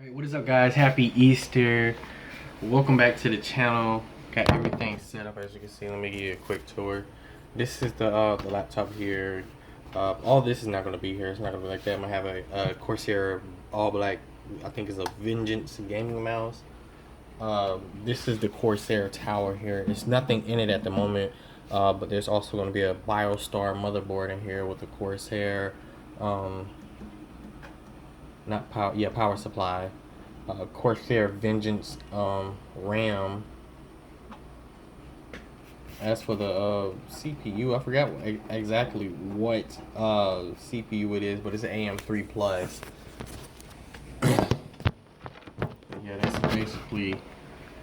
Alright, what is up guys? Happy Easter. Welcome back to the channel. Got everything set up as you can see. Let me give you a quick tour. This is the laptop here. All this is not going to be here. It's not going to be like that. I'm going to have a Corsair all black, I think it's a Vengeance gaming mouse. This is the Corsair tower here. There's nothing in it at the moment. But there's also going to be a BioStar motherboard in here with the Corsair power supply, Corsair Vengeance RAM. As for the CPU, I forgot exactly what CPU it is, but it's an AM3 Plus. Yeah, that's basically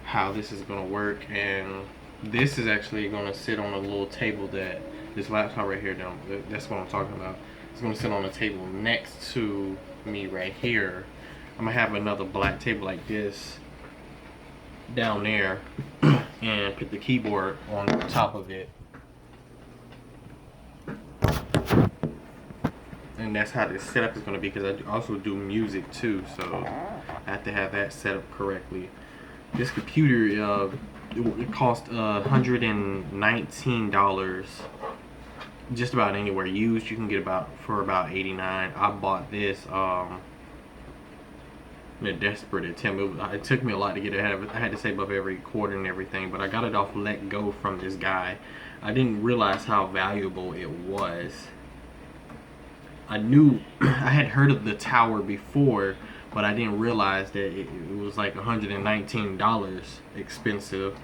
how this is gonna work, and this is actually gonna sit on a little table that this laptop right here, that's what I'm talking about. It's gonna sit on a table next to me right here. I'm gonna have another black table like this down there and put the keyboard on top of it, and that's how this setup is going to be, because I also do music too, so I have to have that set up correctly. This computer it cost $119 just about anywhere. Used you can get for about $89. I bought this in a desperate attempt. It took me a lot to get it. I had to save up every quarter and everything, but I got it off Let Go from this guy. I didn't realize how valuable it was. I knew I had heard of the tower before, but I didn't realize that it was like $119 expensive,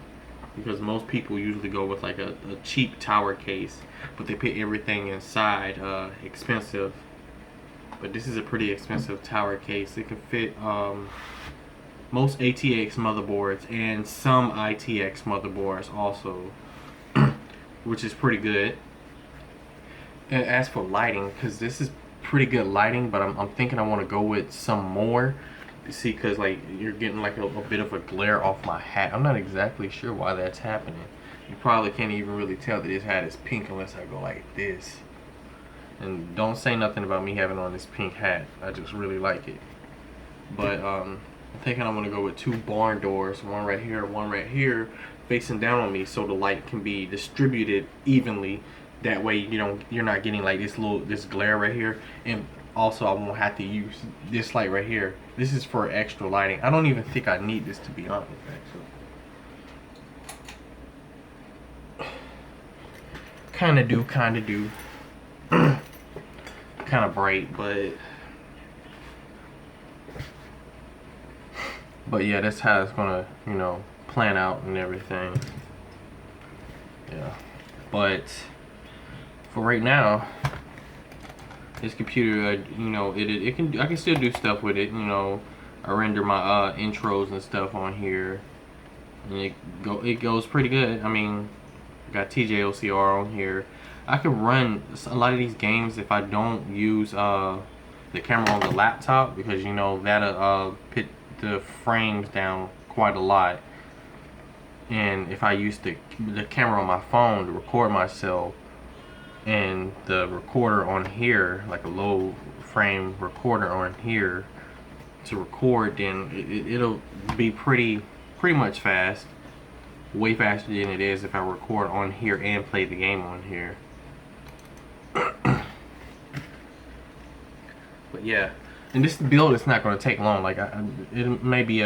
because most people usually go with like a cheap tower case, but they put everything inside expensive. But this is a pretty expensive tower case. It can fit most ATX motherboards and some ITX motherboards also, which is pretty good. And as for lighting, because this is pretty good lighting, but I'm thinking I want to go with some more. You see, because like you're getting like a bit of a glare off my hat. I'm not exactly sure why that's happening. You probably can't even really tell that this hat is pink unless I go like this. And don't say nothing about me having on this pink hat. I just really like it. But I'm thinking I'm gonna go with two barn doors, one right here, facing down on me, so the light can be distributed evenly. That way you're not getting like this glare right here. And also I won't have to use this light right here. This is for extra lighting. I don't even think I need this, to be honest, actually. Kinda do. Kind of bright, but yeah, that's how it's gonna plan out and everything. Yeah, but for right now, this computer, it can, I can still do stuff with it. I render my intros and stuff on here, and it goes pretty good. I mean, I got TJOC-R on here. I can run a lot of these games if I don't use the camera on the laptop, because that'll put the frames down quite a lot. And if I use the camera on my phone to record myself, and the recorder on here, like a low frame recorder on here to record, then it'll be pretty much fast, way faster than it is if I record on here and play the game on here. But yeah, and this build is not going to take long. Like it may be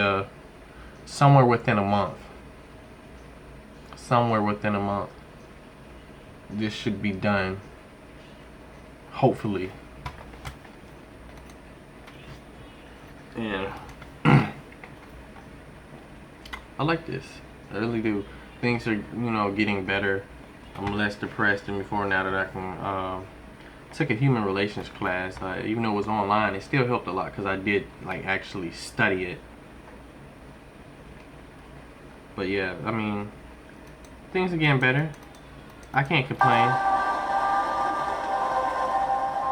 somewhere within a month. This should be done, hopefully. And I like this. I really do. Things are getting better. I'm less depressed than before now that I can took a human relations class. Even though it was online, it still helped a lot, because I did like actually study it. But yeah, I mean, things are getting better. I can't complain.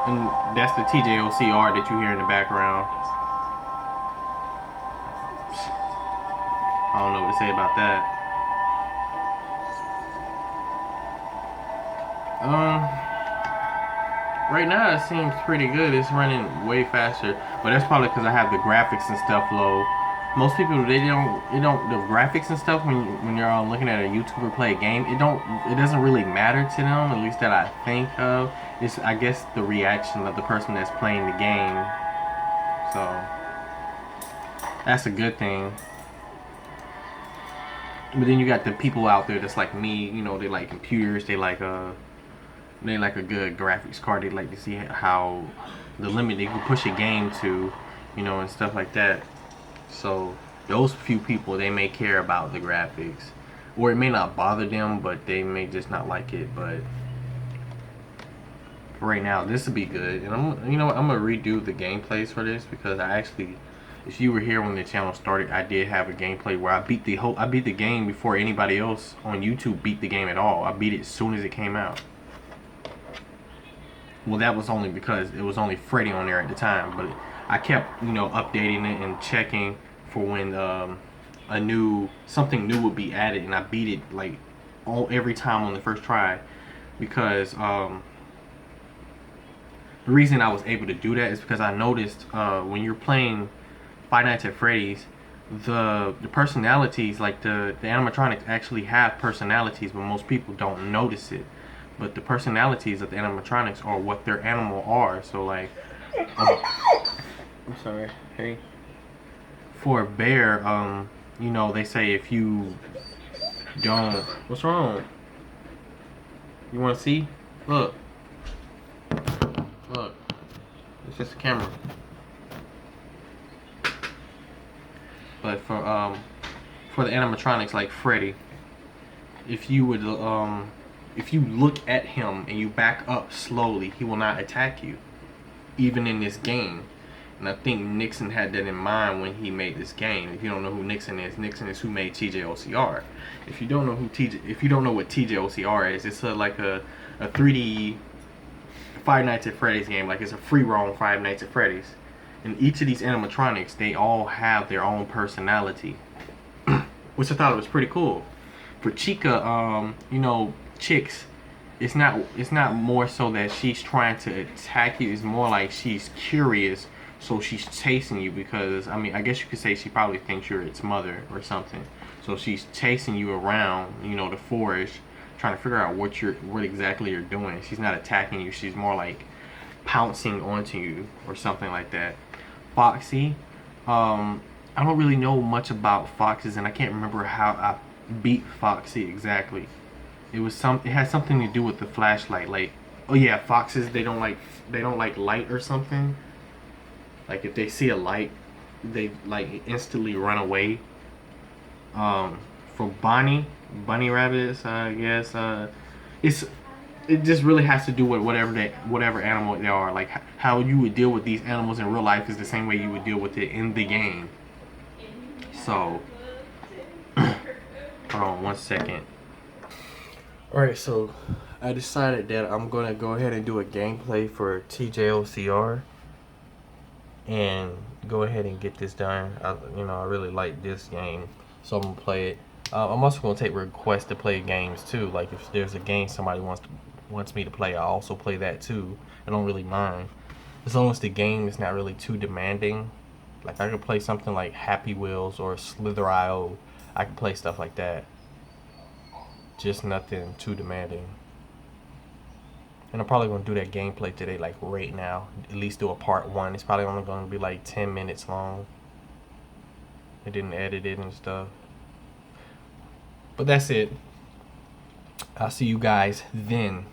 And that's the TJOC-R that you hear in the background. I don't know what to say about that. Right now it seems pretty good. It's running way faster, but that's probably because I have the graphics and stuff low. Most people they don't the graphics and stuff when you're looking at a YouTuber play a game, it doesn't really matter to them, at least that I think of. It's I guess the reaction of the person that's playing the game. So that's a good thing. But then you got the people out there that's like me, you know, they like computers, they like a good graphics card. They like to see how the limit they can push a game to, you know, and stuff like that. So those few people, they may care about the graphics, or it may not bother them, but they may just not like it. But for right now, this will be good. And I'm gonna redo the gameplays for this because I actually, if you were here when the channel started, I did have a gameplay where I beat the game before anybody else on YouTube beat the game at all. I beat it as soon as it came out. Well, that was only because it was only Freddy on there at the time, but I kept, you know, updating it and checking for when something new would be added, and I beat it like every time on the first try because the reason I was able to do that is because I noticed when you're playing Five Nights at Freddy's, the personalities, like the animatronics actually have personalities, but most people don't notice it. But the personalities of the animatronics are what their animal are. So like, I'm sorry. Hey. For a bear, you know, they say if you don't. What's wrong? You want to see? Look. Look. It's just a camera. But for the animatronics like Freddy, if you look at him and you back up slowly, he will not attack you, even in this game. And I think Nixon had that in mind when he made this game. If you don't know who Nixon is who made TJOC-R. If you don't know what TJOC-R is, it's like a 3D Five Nights at Freddy's game. Like it's a free roam Five Nights at Freddy's. And each of these animatronics, they all have their own personality, which I thought was pretty cool. For Chica, you know, chicks, it's not more so that she's trying to attack you. It's more like she's curious, so she's chasing you because, I mean, I guess you could say she probably thinks you're its mother or something. So she's chasing you around, you know, the forest, trying to figure out what exactly you're doing. She's not attacking you. She's more like pouncing onto you or something like that. Foxy, I don't really know much about foxes, and I can't remember how I beat Foxy exactly. It had something to do with the flashlight. Like, oh yeah, foxes, they don't like light or something. Like if they see a light, they like instantly run away. For bunny rabbits, I guess it just really has to do with whatever animal they are. Like how you would deal with these animals in real life is the same way you would deal with it in the game. So hold on 1 second. Alright, so I decided that I'm gonna go ahead and do a gameplay for TJOC-R and go ahead and get this done. I really like this game, so I'm gonna play it. I'm also gonna take requests to play games too. Like if there's a game somebody wants me to play, I'll also play that too. I don't really mind, as long as the game is not really too demanding. Like I could play something like Happy Wheels or Slither IO. I can play stuff like that. Just nothing too demanding. And I'm probably gonna do that gameplay today, like right now. At least do a part 1. It's probably only gonna be like 10 minutes long. I didn't edit it and stuff. But that's it. I'll see you guys then.